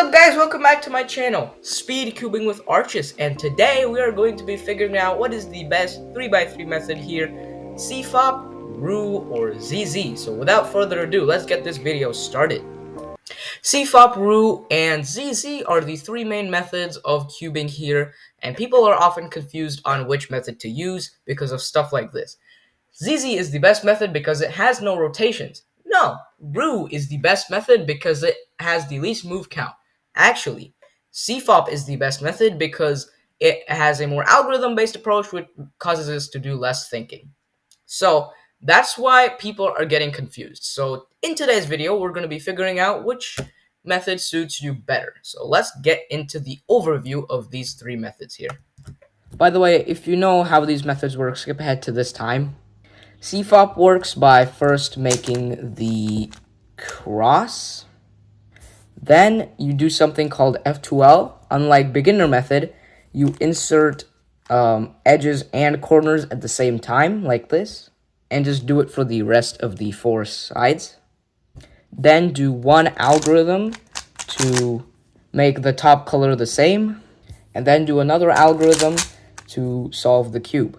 up guys, welcome back to my channel, Speed Cubing with Arches, and today we are going to be figuring out what is the best 3x3 method here, C.F.O.P, Roux, or ZZ. So without further ado, let's get this video started. C.F.O.P, Roux, and ZZ are the three main methods of cubing here, and people are often confused on which method to use because of stuff like this. ZZ is the best method because it has no rotations. No, Roux is the best method because it has the least move count. Actually, C.F.O.P is the best method because it has a more algorithm-based approach which causes us to do less thinking. So that's why people are getting confused. So in today's video, we're going to be figuring out which method suits you better. So let's get into the overview of these three methods here. By the way, if you know how these methods work, skip ahead to this time. C.F.O.P works by first making the cross. Then you do something called F2L. Unlike beginner method, you insert edges and corners at the same time, like this. And just do it for the rest of the four sides. Then do one algorithm to make the top color the same. And then do another algorithm to solve the cube.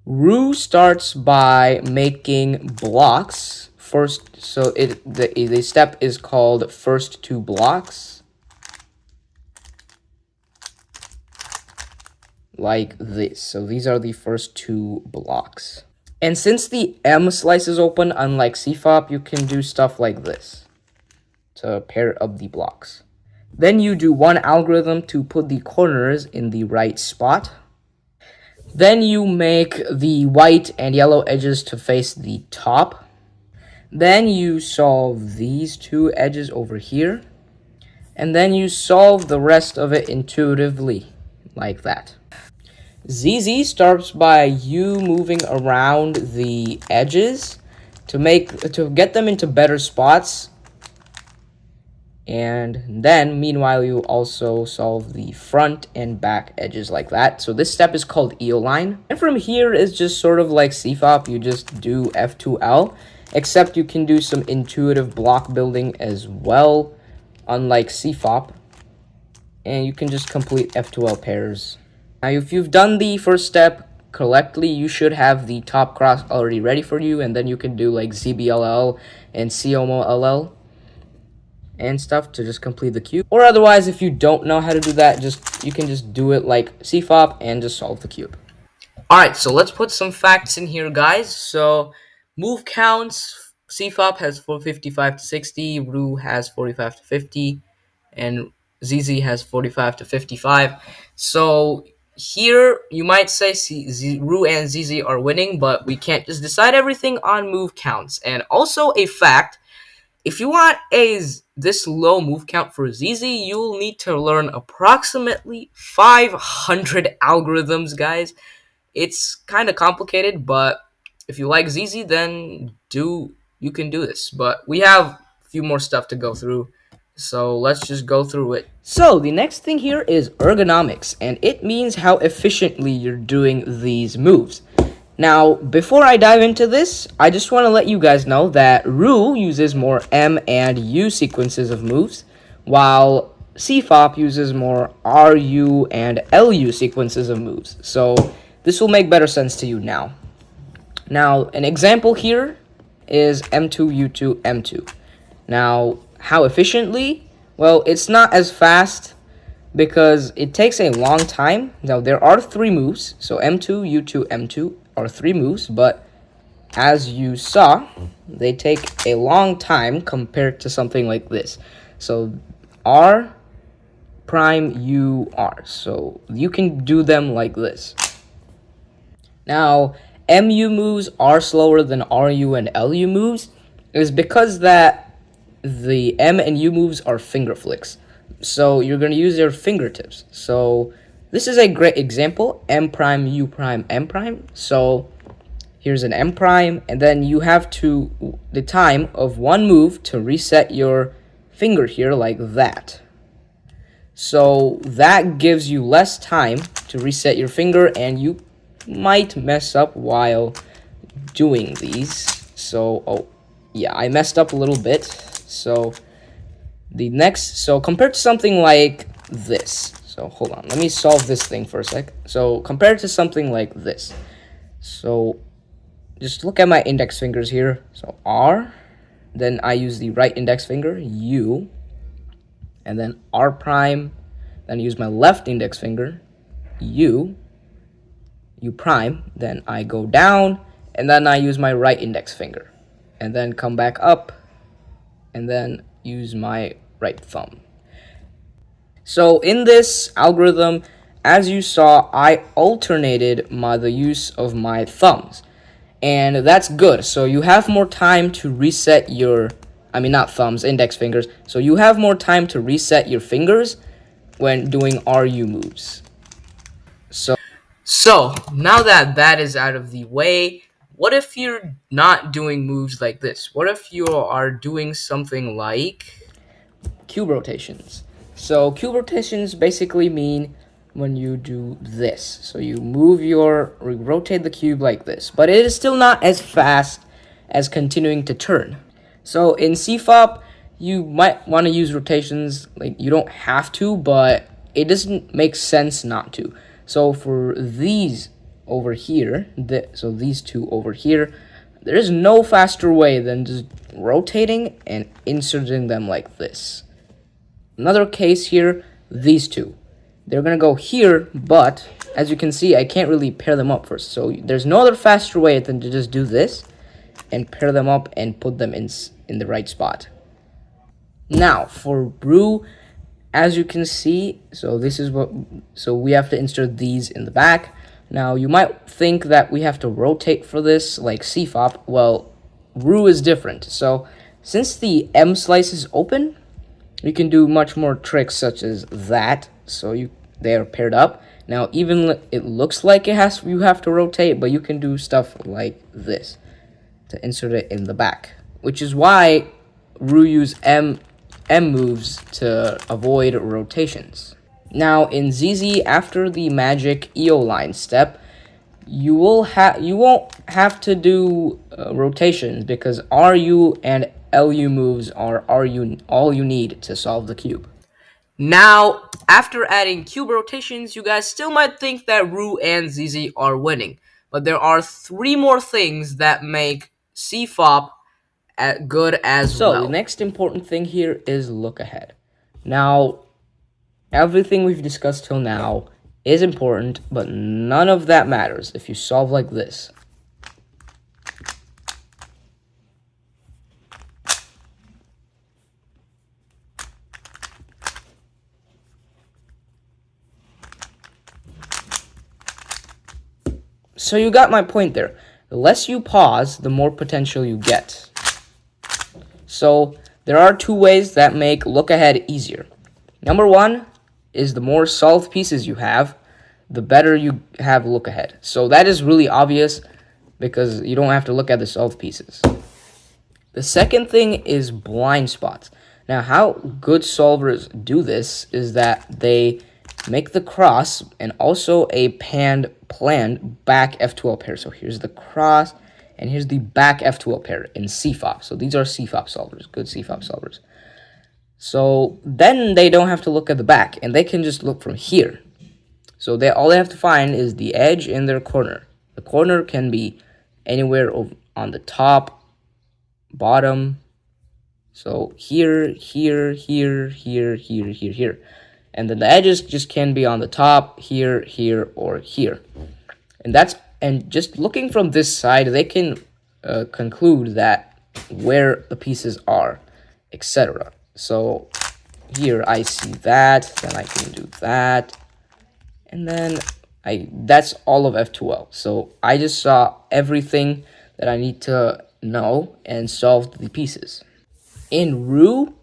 Roux starts by making blocks first, so the step is called first two blocks, like this. So these are the first two blocks. And since the M slice is open, unlike C.F.O.P, you can do stuff like this to pair up the blocks. Then you do one algorithm to put the corners in the right spot. Then you make the white and yellow edges to face the top. Then you solve these two edges over here. And then you solve the rest of it intuitively, like that. ZZ starts by you moving around the edges to get them into better spots. And then, meanwhile, you also solve the front and back edges like that. So this step is called Eoline. And from here is just sort of like C.F.O.P. You just do F2L, except you can do some intuitive block building as well, unlike C.F.O.P. And you can just complete F2L pairs. Now, if you've done the first step correctly, you should have the top cross already ready for you. And then you can do like ZBLL and COMOLL and stuff to just complete the cube. Or otherwise, if you don't know how to do that, you can just do it like C.F.O.P and just solve the cube. Alright, so let's put some facts in here, guys. So move counts, C.F.O.P has 455 to 60, Roux has 45 to 50, and ZZ has 45 to 55. So here you might say Roux and ZZ are winning, but we can't just decide everything on move counts. And also a fact, if you want this low move count for ZZ, you'll need to learn approximately 500 algorithms, guys. It's kind of complicated, but if you like ZZ, then you can do this. But we have a few more stuff to go through, so let's just go through it. So the next thing here is ergonomics, and it means how efficiently you're doing these moves. Now, before I dive into this, I just want to let you guys know that Roux uses more M and U sequences of moves, while C.F.O.P uses more RU and LU sequences of moves. So this will make better sense to you now. Now, an example here is M2, U2, M2. Now, how efficiently? Well, it's not as fast because it takes a long time. Now, there are three moves, so M2, U2, M2 are three moves, but as you saw, they take a long time compared to something like this. So R prime U R. So you can do them like this. Now, MU moves are slower than RU and LU moves is because that the M and U moves are finger flicks. So you're going to use your fingertips. So this is a great example, M prime, U prime, M prime. So here's an M prime, and then you have the time of one move to reset your finger here like that. So that gives you less time to reset your finger, and you might mess up while doing these. So, oh yeah, I messed up a little bit. So The next, so compared to something like this. So hold on, let me solve this thing for a sec. So compared to something like this. So just look at my index fingers here. So R, then I use the right index finger, U, and then R prime, then I use my left index finger, U, U prime, then I go down, and then I use my right index finger, and then come back up, and then use my right thumb. So in this algorithm, as you saw, I alternated the use of my thumbs. And that's good. So you have more time to reset your, I mean, not thumbs, index fingers. So you have more time to reset your fingers when doing RU moves. So now that that is out of the way, what if you're not doing moves like this? What if you are doing something like cube rotations? So cube rotations basically mean when you do this. So you rotate the cube like this, but it is still not as fast as continuing to turn. So in C.F.O.P, you might want to use rotations, like you don't have to, but it doesn't make sense not to. So for these over here, so these two over here, there is no faster way than just rotating and inserting them like this. Another case here, these two. They're going to go here, but as you can see, I can't really pair them up first. So there's no other faster way than to just do this and pair them up and put them in the right spot. Now, for Roux, as you can see, so we have to insert these in the back. Now, you might think that we have to rotate for this, like C.F.O.P. Well, Roux is different. So, since the M slice is open, you can do much more tricks such as that. So they are paired up. Now, even it looks like you have to rotate, but you can do stuff like this to insert it in the back, which is why Roux use M moves to avoid rotations. Now in ZZ, after the magic EO line step, you won't have to do rotations because RU and LU moves are all you need to solve the cube. Now, after adding cube rotations, you guys still might think that Roux and ZZ are winning, but there are 3 more things that make C.F.O.P good as well. So the next important thing here is look ahead. Now, everything we've discussed till now is important, but none of that matters if you solve like this. So you got my point there. The less you pause, the more potential you get. So there are 2 ways that make look ahead easier. Number 1 is the more solved pieces you have, the better you have look ahead. So that is really obvious because you don't have to look at the solved pieces. The second thing is blind spots. Now, how good solvers do this is that they make the cross and also a planned back F2L pair. So here's the cross and here's the back F2L pair in C.F.O.P. So these are C.F.O.P solvers, good C.F.O.P solvers. So then they don't have to look at the back and they can just look from here. So all they have to find is the edge in their corner. The corner can be anywhere on the top, bottom. So here, here, here, here, here, here, here. And then the edges just can be on the top, here, here, or here. And just looking from this side, they can conclude that where the pieces are, etc. So here I see that, then I can do that, and then that's all of F2L. So I just saw everything that I need to know and solved the pieces. In Roux,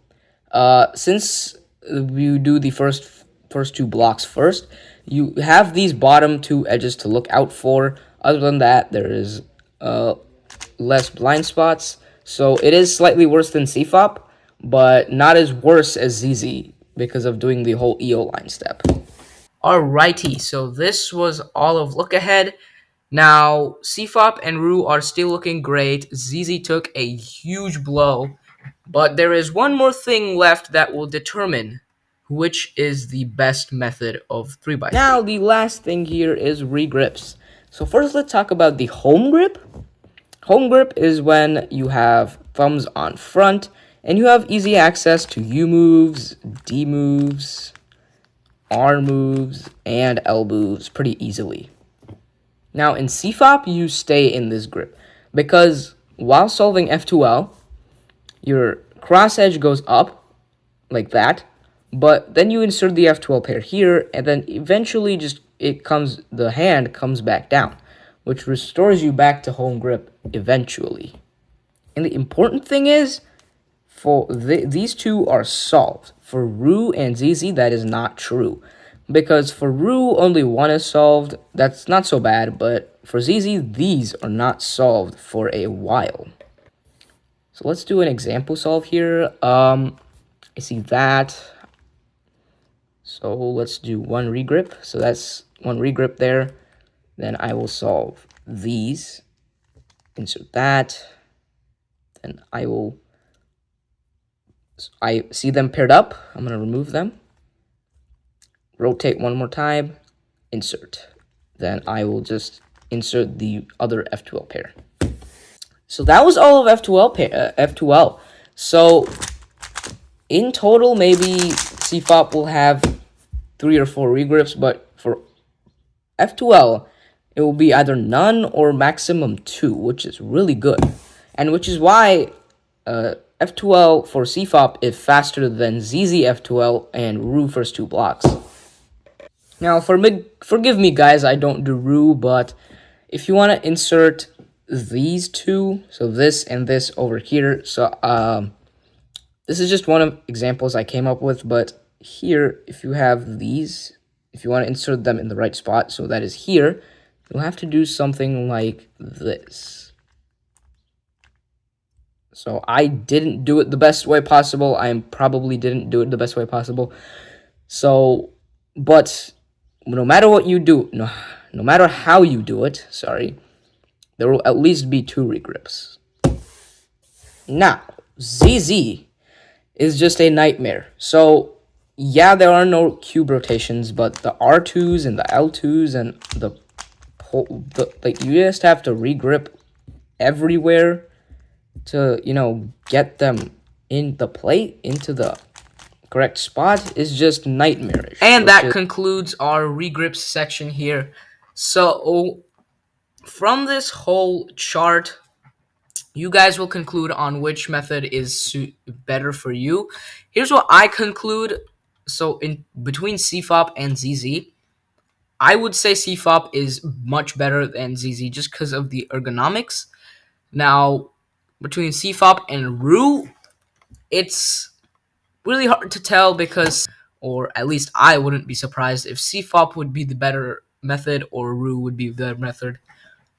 since you do the first 2 blocks first, you have these bottom 2 edges to look out for. Other than that, there is less blind spots. So it is slightly worse than C.F.O.P, but not as worse as ZZ because of doing the whole EO line step. Alrighty, so this was all of look ahead. Now, C.F.O.P and Roux are still looking great. ZZ took a huge blow But there is one more thing left that will determine which is the best method of 3x3. Now, the last thing here is regrips. So first, let's talk about the home grip. Home grip is when you have thumbs on front and you have easy access to U moves, D moves, R moves, and L moves pretty easily. Now in C.F.O.P, you stay in this grip because while solving F2L, your cross edge goes up like that, but then you insert the F12 pair here, and then eventually the hand comes back down, which restores you back to home grip eventually. And the important thing is, these two are solved. For Roux and ZZ, that is not true. Because for Roux, only one is solved. That's not so bad, but for ZZ, these are not solved for a while. So let's do an example solve here. I see that. So let's do one regrip. So that's one regrip there. Then I will solve these. Insert that. Then I see them paired up. I'm going to remove them. Rotate one more time. Insert. Then I will just insert the other F2L pair. So that was all of F2L. So in total, maybe C.F.O.P will have 3 or 4 regrips, but for F2L, it will be either none or maximum 2, which is really good. And which is why F2L for C.F.O.P is faster than ZZ F2L and Roux first 2 blocks. Now, forgive me, guys, I don't do Roux, but if you want to insert these two, so this and this over here, so this is just one of examples I came up with, but here, if you have these, if you want to insert them in the right spot, so that is here, you'll have to do something like this. So I didn't do it the best way possible. I probably didn't do it the best way possible. So, but no matter what you do, no matter how you do it, sorry, there will at least be 2 regrips. Now, ZZ is just a nightmare. So, yeah, there are no cube rotations, but the R2s and the L2s and like, you just have to regrip everywhere to, get them in the plate, into the correct spot is just nightmarish. And that concludes our regrips section here. So, from this whole chart, you guys will conclude on which method is better for you. Here's what I conclude. So in between C.F.O.P and ZZ, I would say C.F.O.P is much better than ZZ just because of the ergonomics. Now, between C.F.O.P and Roux, it's really hard to tell because, or at least I wouldn't be surprised if C.F.O.P would be the better method or Roux would be the method.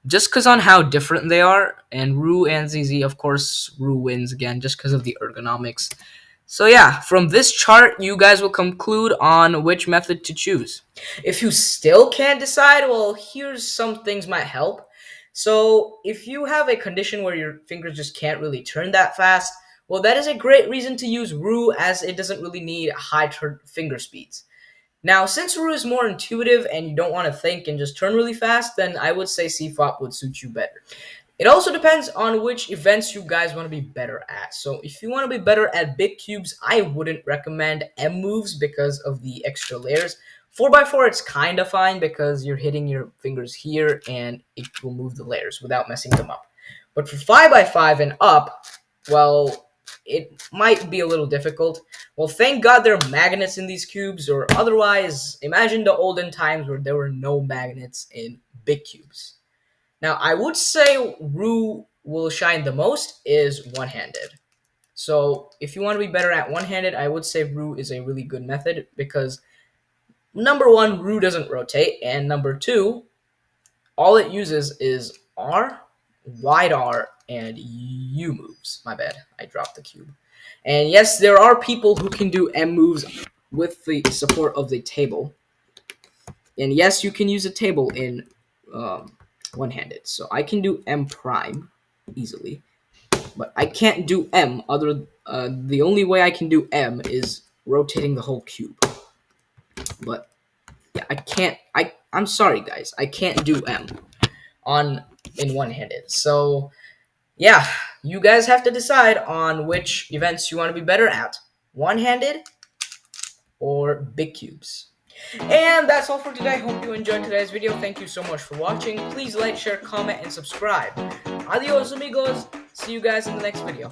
Just because on how different they are, and Roux and ZZ, of course, Roux wins again just because of the ergonomics. So yeah, from this chart, you guys will conclude on which method to choose. If you still can't decide, well, here's some things might help. So if you have a condition where your fingers just can't really turn that fast, well, that is a great reason to use Roux as it doesn't really need high finger speeds. Now, since Roux is more intuitive and you don't want to think and just turn really fast, then I would say C.F.O.P would suit you better. It also depends on which events you guys want to be better at. So if you want to be better at big cubes, I wouldn't recommend M moves because of the extra layers. 4x4, it's kind of fine because you're hitting your fingers here and it will move the layers without messing them up. But for 5x5 and up, well, it might be a little difficult. Well, thank God there are magnets in these cubes, or otherwise, imagine the olden times where there were no magnets in big cubes. Now, I would say Roux will shine the most is one-handed. So, if you want to be better at one-handed, I would say Roux is a really good method because, number one, Roux doesn't rotate, and number two, all it uses is R, wide R, and U moves. My bad, I dropped the cube. And yes, there are people who can do M moves with the support of the table. And yes, you can use a table in one-handed. So I can do M prime easily. but I can't do M. The only way I can do M is rotating the whole cube. But yeah, I can't. I'm sorry, guys. I can't do M in one-handed. So yeah, you guys have to decide on which events you want to be better at: one-handed or big cubes. And that's all for today. Hope you enjoyed today's video. Thank you so much for watching. Please like, share, comment, and subscribe. Adios, amigos. See you guys in the next video.